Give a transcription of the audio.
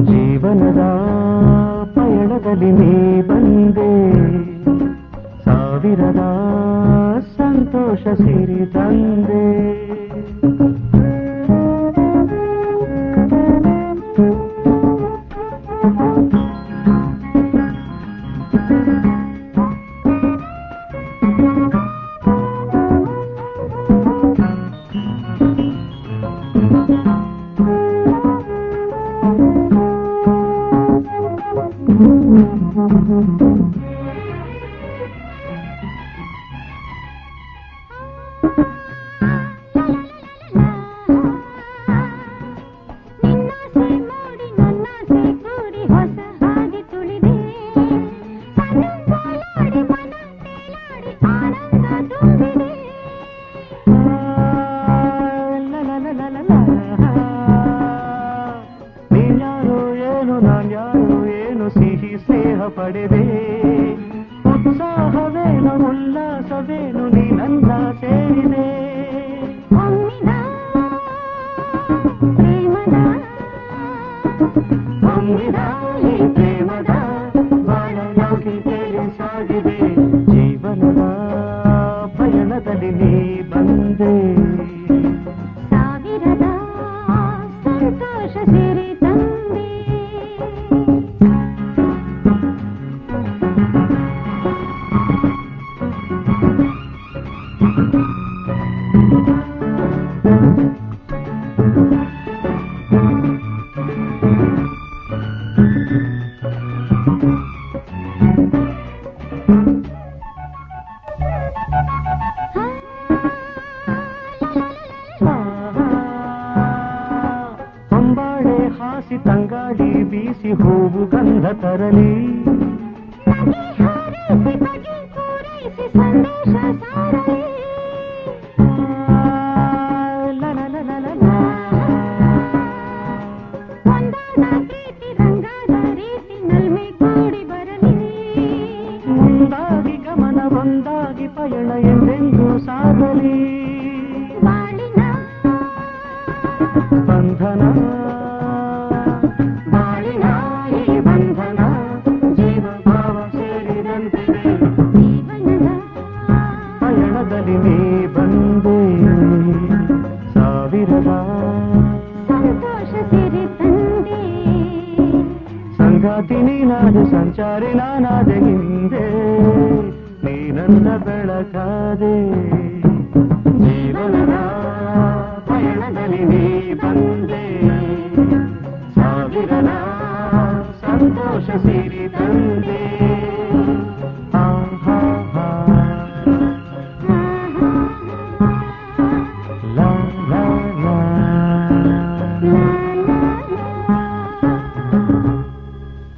ಜೀವನದ ಪಯಣದಲ್ಲಿ ನೀ ಬಂದೆ ಸಾವಿರದ ಸಂತೋಷ ಸಿರಿ ತಂದೆ ಸಿಹಿ ಸ್ನೇಹ ಪಡೆದೆ ಉತ್ಸಾಹವೇನು ಉಲ್ಲಾಸವೇನು ನೀ ನನ್ನ ಸೇರಿದೆ ಈ ಪ್ರೇಮದ ಬಾಳವಾಗಿ ತೇಲಿ ಸಾಗಿದೆ ಜೀವನದ ಪಯಣದಲ್ಲಿ ನೀ ಬಂದೆ ಸಾವಿರದ ಸಂತೋಷ ಸಿರಿ ತಂದೆ ಹೊಂಬಾಳೆ ಹಾಸಿ ತಂಗಾಡಿ ಬೀಸಿ ಹೂವು ಗಂಧ ತರಲಿ ಮುಂದಾಗಿ ಗಮನ ಒಂದಾಗಿ ಪಯಣ ಎಂದೆಂದು ಸಾಗಲಿ ಬಂಧನ ಬಾಳಿನ ಈ ಬಂಧನ ಜೀವ ಭಾವ ಸೇರಿದಂತಿದೆ ಪಯಣದಲ್ಲಿ ನೀ ಬಂದೆ ಸಾವಿರದ ಸಂತೋಷ ಸಿರಿ ತಂದೆ ಸಂಗಾತಿ ನೀನಾದ ಸಂಚಾರಿ ನಾನಾದ ಹಿಂದೆ ನೀ ನನ್ನ ಬೆಳಕಾದೆ ಜೀವನದ ಪಯಣದಲ್ಲಿ ನೀ ಬಂದೆ ಸಾವಿರದ ಸಂತೋಷ ಸಿರಿ